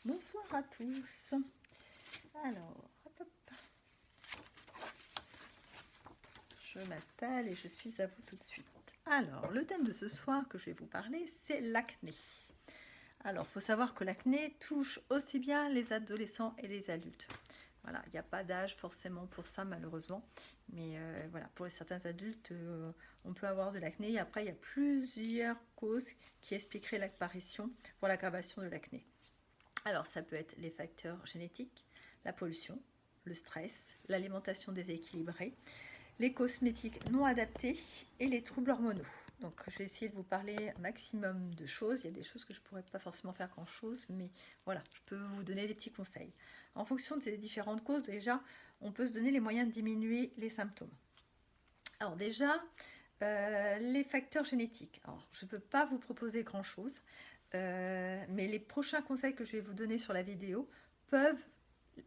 Bonsoir à tous. Alors, hop, hop. Je m'installe et je suis à vous tout de suite. Alors, le thème de ce soir que je vais vous parler, c'est l'acné. Alors, il faut savoir que l'acné touche aussi bien les adolescents et les adultes. Voilà, il n'y a pas d'âge forcément pour ça malheureusement, mais voilà, pour certains adultes, on peut avoir de l'acné. Et après, il y a plusieurs causes qui expliqueraient l'apparition pour l'aggravation de l'acné. Alors, ça peut être les facteurs génétiques, la pollution, le stress, l'alimentation déséquilibrée, les cosmétiques non adaptés et les troubles hormonaux. Donc, je vais essayer de vous parler un maximum de choses. Il y a des choses que je ne pourrais pas forcément faire grand-chose, mais voilà, je peux vous donner des petits conseils. En fonction de ces différentes causes, déjà, on peut se donner les moyens de diminuer les symptômes. Alors déjà, les facteurs génétiques. Alors, je ne peux pas vous proposer grand-chose. Mais les prochains conseils que je vais vous donner sur la vidéo peuvent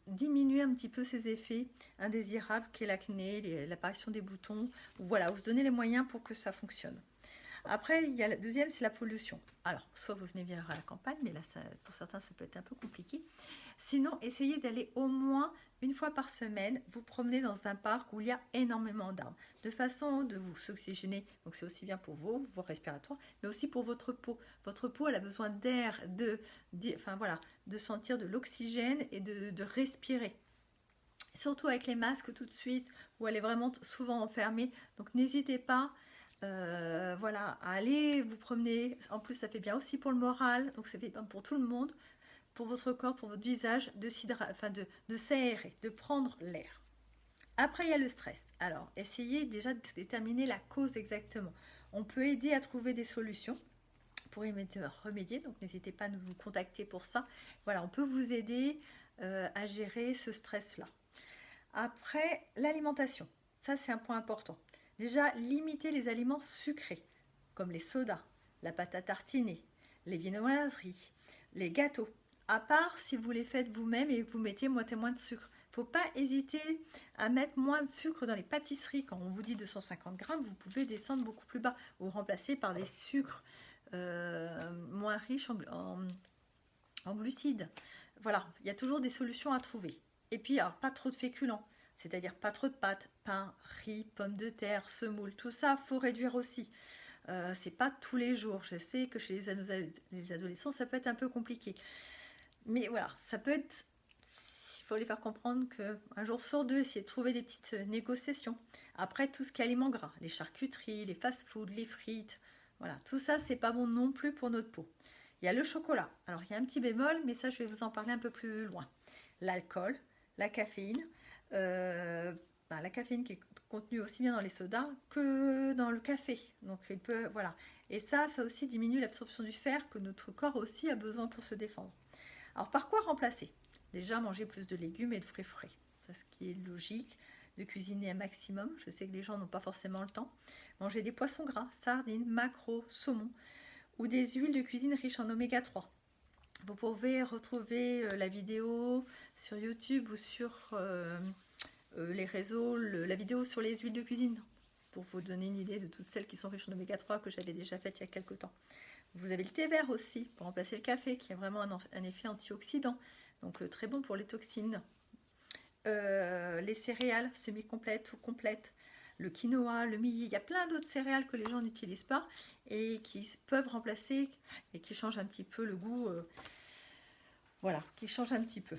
diminuer un petit peu ces effets indésirables qu'est l'acné, l'apparition des boutons, voilà, vous se donner les moyens pour que ça fonctionne. Après, il y a la deuxième, c'est la pollution. Alors, soit vous venez vivre à la campagne, mais là, pour certains, ça peut être un peu compliqué. Sinon, essayez d'aller au moins une fois par semaine vous promener dans un parc où il y a énormément d'arbres, de façon de vous oxygéner. Donc, c'est aussi bien pour vos respiratoires, mais aussi pour votre peau. Votre peau, elle a besoin d'air, enfin voilà, de sentir de l'oxygène et de respirer. Surtout avec les masques tout de suite, où elle est vraiment souvent enfermée. Donc, n'hésitez pas. Voilà, allez vous promener. En plus, ça fait bien aussi pour le moral, donc ça fait bien pour tout le monde, pour votre corps, pour votre visage, de s'aérer, de prendre l'air. Après, il y a le stress. Alors, essayez déjà de déterminer la cause exactement. On peut aider à trouver des solutions pour y remédier, donc n'hésitez pas à nous contacter pour ça. Voilà, on peut vous aider à gérer ce stress-là. Après, l'alimentation. Ça, c'est un point important. Déjà, limitez les aliments sucrés, comme les sodas, la pâte à tartiner, les viennoiseries, les gâteaux. À part si vous les faites vous-même et que vous mettez moitié moins de sucre. Il ne faut pas hésiter à mettre moins de sucre dans les pâtisseries. Quand on vous dit 250 grammes, vous pouvez descendre beaucoup plus bas ou remplacer par des sucres moins riches en glucides. Voilà, il y a toujours des solutions à trouver. Et puis, alors, pas trop de féculents, c'est-à-dire pas trop de pâtes, pain, riz, pommes de terre, semoule, tout ça, faut réduire aussi. C'est pas tous les jours. Je sais que chez les adolescents, ça peut être un peu compliqué. Mais voilà, ça peut être. Il faut les faire comprendre qu'un jour sur deux, essayer de trouver des petites négociations. Après, tout ce qui est aliments gras, les charcuteries, les fast-foods, les frites, voilà, tout ça, c'est pas bon non plus pour notre peau. Il y a le chocolat. Alors, il y a un petit bémol, mais ça, je vais vous en parler un peu plus loin. L'alcool, la caféine. La caféine qui est contenue aussi bien dans les sodas que dans le café. Donc, il peut, voilà. Et ça aussi diminue l'absorption du fer que notre corps aussi a besoin pour se défendre. Alors, par quoi remplacer? Déjà, manger plus de légumes et de fruits frais. C'est ce qui est logique, de cuisiner un maximum. Je sais que les gens n'ont pas forcément le temps. Manger des poissons gras, sardines, maquereaux, saumon, ou des huiles de cuisine riches en oméga 3. Vous pouvez retrouver la vidéo sur YouTube ou sur les réseaux, la vidéo sur les huiles de cuisine, pour vous donner une idée de toutes celles qui sont riches en oméga 3 que j'avais déjà faites il y a quelques temps. Vous avez le thé vert aussi, pour remplacer le café, qui a vraiment un effet antioxydant, donc très bon pour les toxines. Les céréales semi-complètes ou complètes, le quinoa, le millet, il y a plein d'autres céréales que les gens n'utilisent pas et qui peuvent remplacer et qui changent un petit peu le goût, voilà, qui changent un petit peu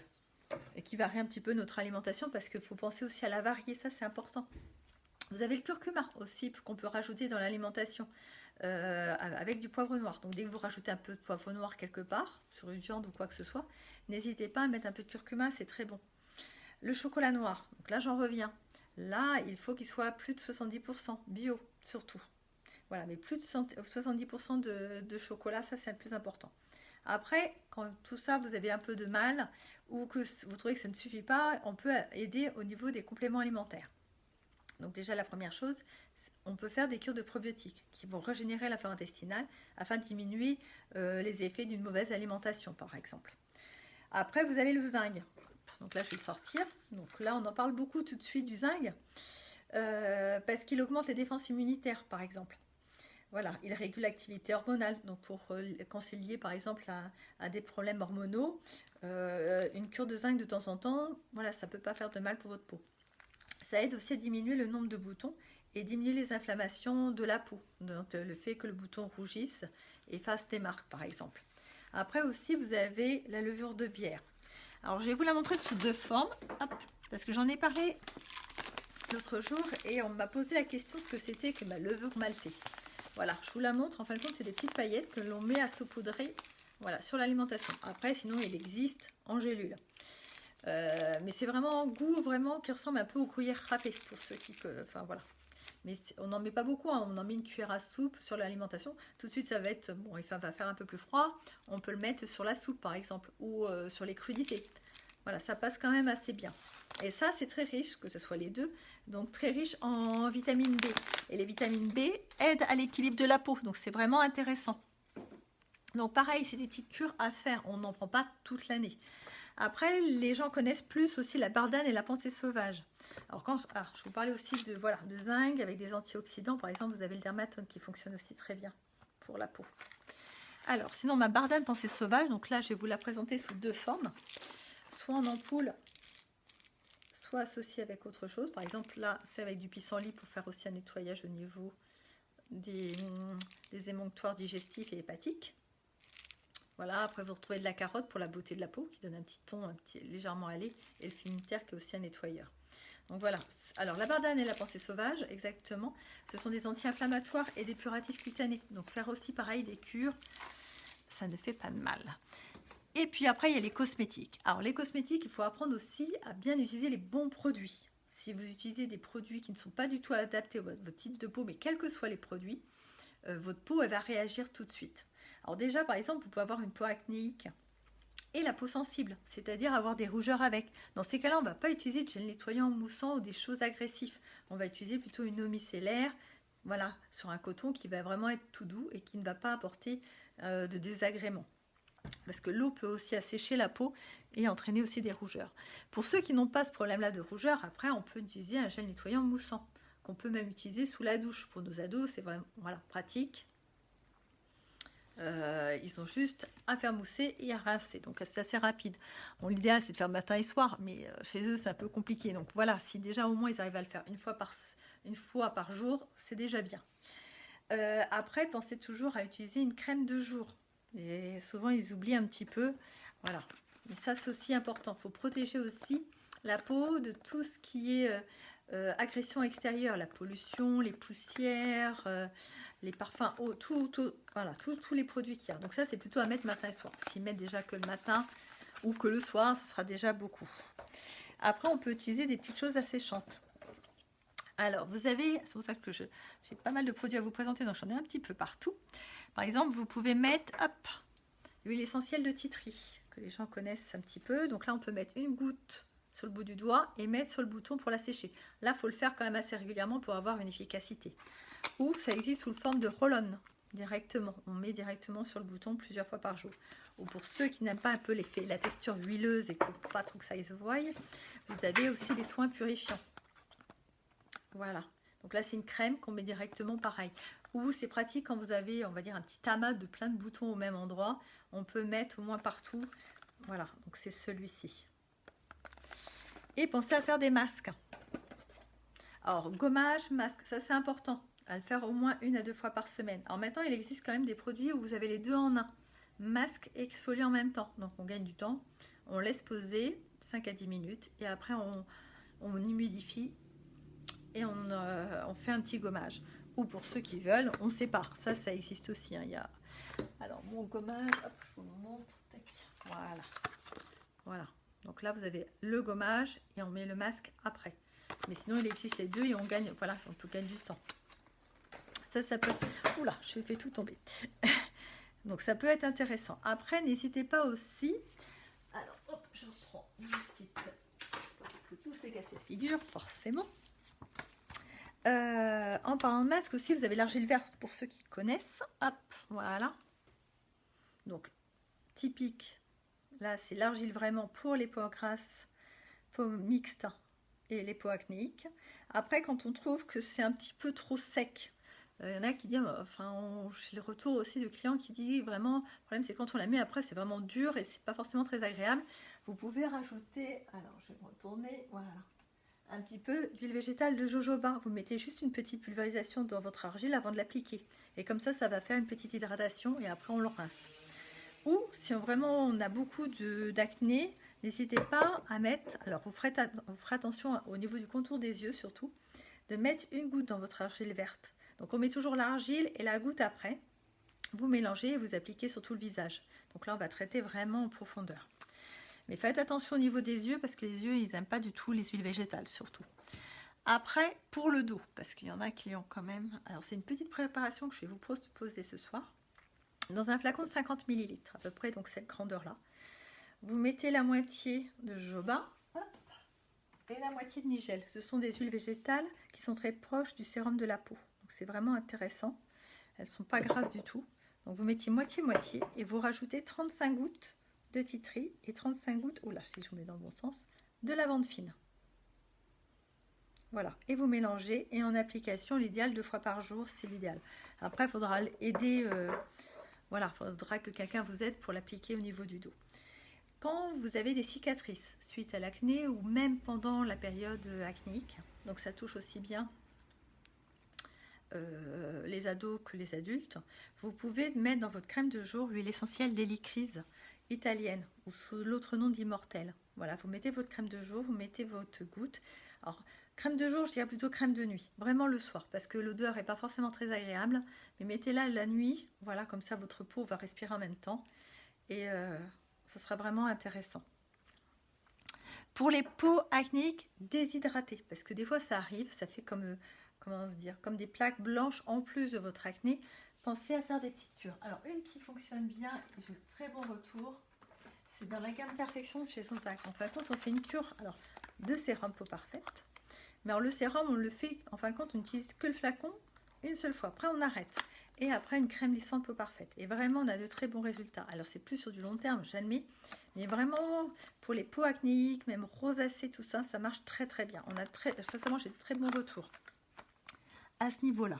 et qui varient un petit peu notre alimentation parce qu'il faut penser aussi à la varier, ça c'est important. Vous avez le curcuma aussi qu'on peut rajouter dans l'alimentation avec du poivre noir. Donc dès que vous rajoutez un peu de poivre noir quelque part, sur une viande ou quoi que ce soit, n'hésitez pas à mettre un peu de curcuma, c'est très bon. Le chocolat noir, donc là j'en reviens. Là, il faut qu'il soit plus de 70% bio, surtout. Voilà, mais plus de 70% de chocolat, ça c'est le plus important. Après, quand tout ça, vous avez un peu de mal ou que vous trouvez que ça ne suffit pas, on peut aider au niveau des compléments alimentaires. Donc déjà, la première chose, on peut faire des cures de probiotiques qui vont régénérer la flore intestinale afin de diminuer les effets d'une mauvaise alimentation, par exemple. Après, vous avez le zinc. Donc là, je vais le sortir. Donc là, on en parle beaucoup tout de suite du zinc parce qu'il augmente les défenses immunitaires, par exemple. Voilà, il régule l'activité hormonale. Donc quand c'est lié par exemple à des problèmes hormonaux, une cure de zinc de temps en temps, voilà, ça ne peut pas faire de mal pour votre peau. Ça aide aussi à diminuer le nombre de boutons et diminuer les inflammations de la peau. Donc le fait que le bouton rougisse et fasse des marques par exemple. Après aussi, vous avez la levure de bière. Alors je vais vous la montrer sous deux formes, hop, parce que j'en ai parlé l'autre jour et on m'a posé la question ce que c'était que ma levure maltée. Voilà, je vous la montre. En fin de compte, c'est des petites paillettes que l'on met à saupoudrer, voilà, sur l'alimentation. Après, sinon, il existe en gélule. Mais c'est vraiment un goût vraiment qui ressemble un peu aux gruyères râpées pour ceux qui peuvent. Enfin voilà. Mais on n'en met pas beaucoup, hein. On en met une cuillère à soupe sur l'alimentation. Tout de suite, ça va être bon. Il va faire un peu plus froid. On peut le mettre sur la soupe par exemple ou sur les crudités. Voilà, ça passe quand même assez bien. Et ça, c'est très riche, que ce soit les deux. Donc, très riche en vitamine B. Et les vitamines B aident à l'équilibre de la peau. Donc, c'est vraiment intéressant. Donc, pareil, c'est des petites cures à faire. On n'en prend pas toute l'année. Après, les gens connaissent plus aussi la bardane et la pensée sauvage. Alors, je vous parlais aussi de zinc avec des antioxydants. Par exemple, vous avez le dermatone qui fonctionne aussi très bien pour la peau. Alors, sinon, ma bardane pensée sauvage, donc là, je vais vous la présenter sous deux formes. Soit en ampoule, soit associé avec autre chose. Par exemple, là, c'est avec du pissenlit pour faire aussi un nettoyage au niveau des émonctoires digestifs et hépatiques. Voilà, après vous retrouvez de la carotte pour la beauté de la peau, qui donne un petit ton légèrement allé, et le fumitaire qui est aussi un nettoyeur. Donc voilà, alors la bardane et la pensée sauvage, exactement, ce sont des anti-inflammatoires et des purgatifs cutanés. Donc faire aussi pareil des cures, ça ne fait pas de mal. Et puis après, il y a les cosmétiques. Alors les cosmétiques, il faut apprendre aussi à bien utiliser les bons produits. Si vous utilisez des produits qui ne sont pas du tout adaptés à votre type de peau, mais quels que soient les produits, votre peau elle va réagir tout de suite. Alors déjà, par exemple, vous pouvez avoir une peau acnéique et la peau sensible, c'est-à-dire avoir des rougeurs avec. Dans ces cas-là, on ne va pas utiliser de gel nettoyant moussant ou des choses agressives. On va utiliser plutôt une eau micellaire, voilà, sur un coton qui va vraiment être tout doux et qui ne va pas apporter de désagréments. Parce que l'eau peut aussi assécher la peau et entraîner aussi des rougeurs. Pour ceux qui n'ont pas ce problème-là de rougeur, après, on peut utiliser un gel nettoyant moussant, qu'on peut même utiliser sous la douche. Pour nos ados, c'est vraiment pratique. Ils ont juste à faire mousser et à rincer, donc c'est assez rapide. Bon, l'idéal c'est de faire matin et soir, mais chez eux c'est un peu compliqué. Donc voilà, si déjà au moins ils arrivent à le faire une fois par jour, c'est déjà bien. Après, pensez toujours à utiliser une crème de jour. Et souvent ils oublient un petit peu, voilà. Mais ça c'est aussi important. Il faut protéger aussi la peau de tout ce qui est agression extérieure, la pollution, les poussières. Les parfums, voilà, tous les produits qu'il y a. Donc ça, c'est plutôt à mettre matin et soir. S'ils mettent déjà que le matin ou que le soir, ça sera déjà beaucoup. Après, on peut utiliser des petites choses asséchantes. Alors, vous avez, c'est pour ça que j'ai pas mal de produits à vous présenter, donc j'en ai un petit peu partout. Par exemple, vous pouvez mettre, l'huile essentielle de titri, que les gens connaissent un petit peu. Donc là, on peut mettre une goutte sur le bout du doigt et mettre sur le bouton pour la sécher. Là, il faut le faire quand même assez régulièrement pour avoir une efficacité. Ou ça existe sous forme de roll-on directement. On met directement sur le bouton plusieurs fois par jour. Ou pour ceux qui n'aiment pas un peu l'effet, la texture huileuse et qu'il ne faut pas trop que ça se voie, vous avez aussi les soins purifiants. Voilà. Donc là, c'est une crème qu'on met directement pareil. Ou c'est pratique quand vous avez, on va dire, un petit amas de plein de boutons au même endroit. On peut mettre au moins partout. Voilà. Donc c'est celui-ci. Et pensez à faire des masques. Alors, gommage, masque, ça c'est important. À le faire au moins 1 à 2 fois par semaine. Alors maintenant, il existe quand même des produits où vous avez les deux en un. Masque et exfolie en même temps. Donc on gagne du temps. On laisse poser 5 à 10 minutes. Et après, on humidifie. Et on fait un petit gommage. Ou pour ceux qui veulent, on sépare. Ça existe aussi. Hein. Alors, mon gommage, hop, je vous montre. Voilà. Voilà. Donc là, vous avez le gommage et on met le masque après. Mais sinon, il existe les deux et on gagne, voilà, on peut gagner du temps. Ça peut... Oula, je fais tout tomber. Donc, ça peut être intéressant. Après, n'hésitez pas aussi... Alors, hop, je reprends une petite... Parce que tout s'est cassé la figure, forcément. En parlant de masque aussi, vous avez l'argile verte pour ceux qui connaissent. Hop, voilà. Donc, typique. Là, c'est l'argile vraiment pour les peaux grasses, peaux mixtes et les peaux acnéiques. Après, quand on trouve que c'est un petit peu trop sec, Il y en a qui disent, enfin, j'ai le retour aussi de clients qui disent vraiment, le problème c'est quand on la met après, c'est vraiment dur et c'est pas forcément très agréable. Vous pouvez rajouter, alors je vais me retourner, voilà, un petit peu d'huile végétale de jojoba. Vous mettez juste une petite pulvérisation dans votre argile avant de l'appliquer. Et comme ça va faire une petite hydratation et après on le rince. Ou si vraiment on a beaucoup d'acné, n'hésitez pas à mettre, alors vous ferez attention au niveau du contour des yeux surtout, de mettre une goutte dans votre argile verte. Donc on met toujours l'argile et la goutte après. Vous mélangez et vous appliquez sur tout le visage. Donc là on va traiter vraiment en profondeur. Mais faites attention au niveau des yeux parce que les yeux ils n'aiment pas du tout les huiles végétales surtout. Après pour le dos, parce qu'il y en a qui ont quand même... Alors c'est une petite préparation que je vais vous proposer ce soir. Dans un flacon de 50 ml, à peu près donc cette grandeur là, vous mettez la moitié de jojoba et la moitié de nigel. Ce sont des huiles végétales qui sont très proches du sérum de la peau. Donc c'est vraiment intéressant. Elles ne sont pas grasses du tout. Donc vous mettez moitié-moitié et vous rajoutez 35 gouttes de tea tree et 35 gouttes, oh là si je vous mets dans le bon sens, de lavande fine. Voilà, et vous mélangez et en application, l'idéal 2 fois par jour, c'est l'idéal. Après, il faudra aider, voilà, il faudra que quelqu'un vous aide pour l'appliquer au niveau du dos. Quand vous avez des cicatrices suite à l'acné ou même pendant la période acnéique, donc ça touche aussi bien les ados que les adultes, vous pouvez mettre dans votre crème de jour l'huile essentielle d'hélicryse italienne ou sous l'autre nom d'immortel. Voilà, vous mettez votre crème de jour, vous mettez votre goutte. Alors, crème de jour, je dirais plutôt crème de nuit, vraiment le soir, parce que l'odeur n'est pas forcément très agréable, mais mettez-la la nuit, voilà, comme ça votre peau va respirer en même temps, et ça sera vraiment intéressant. Pour les peaux acnéiques déshydratées, parce que des fois ça arrive, ça fait comme, comment vous dire, comme des plaques blanches en plus de votre acné, pensez à faire des petites cures. Alors une qui fonctionne bien, et j'ai de très bons retours, c'est dans la gamme Perfection chez Sonsac. En fin de compte, on fait une cure de sérum peau parfaite. Mais alors le sérum, on le fait, en fin de compte, on n'utilise que le flacon une seule fois. Après, on arrête. Et après, une crème lissante peau parfaite. Et vraiment, on a de très bons résultats. Alors, c'est plus sur du long terme, j'admets. Mais vraiment, pour les peaux acnéiques, même rosacées, tout ça, ça marche très très bien. On a sincèrement, j'ai de très bons retours à ce niveau-là.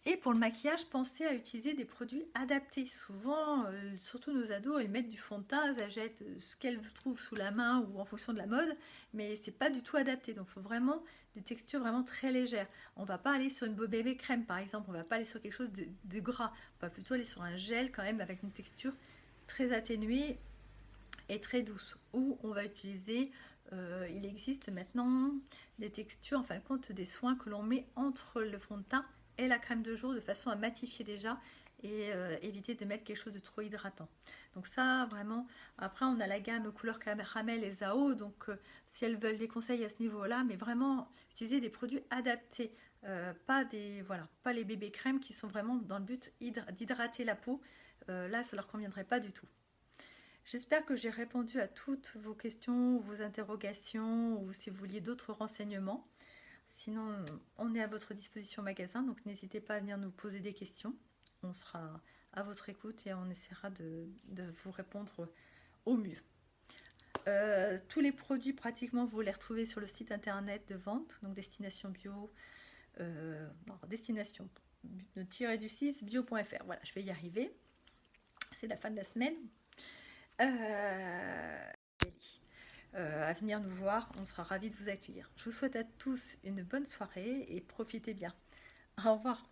Et pour le maquillage, pensez à utiliser des produits adaptés. Souvent, surtout nos ados, elles mettent du fond de teint, elles achètent ce qu'elles trouvent sous la main ou en fonction de la mode, mais c'est pas du tout adapté. Donc, il faut vraiment des textures vraiment très légères. On va pas aller sur une bébé crème, par exemple. On va pas aller sur quelque chose de gras. On va plutôt aller sur un gel quand même avec une texture très atténuée et très douce. Ou on va utiliser, il existe maintenant des textures, en fin de compte, des soins que l'on met entre le fond de teint et la crème de jour de façon à matifier déjà et éviter de mettre quelque chose de trop hydratant. Donc ça vraiment, après on a la gamme couleur caramel et Zao, donc si elles veulent des conseils à ce niveau là, mais vraiment utiliser des produits adaptés, pas les bébés crèmes qui sont vraiment dans le but d'hydrater la peau, là ça leur conviendrait pas du tout. J'espère que j'ai répondu à toutes vos questions, vos interrogations ou si vous vouliez d'autres renseignements. Sinon, on est à votre disposition au magasin, donc n'hésitez pas à venir nous poser des questions. On sera à votre écoute et on essaiera de vous répondre au mieux. Tous les produits, pratiquement, vous les retrouvez sur le site internet de vente, donc Destination Bio, destination-du6 bio.fr. Voilà, je vais y arriver. C'est la fin de la semaine. À venir nous voir, on sera ravis de vous accueillir. Je vous souhaite à tous une bonne soirée et profitez bien. Au revoir.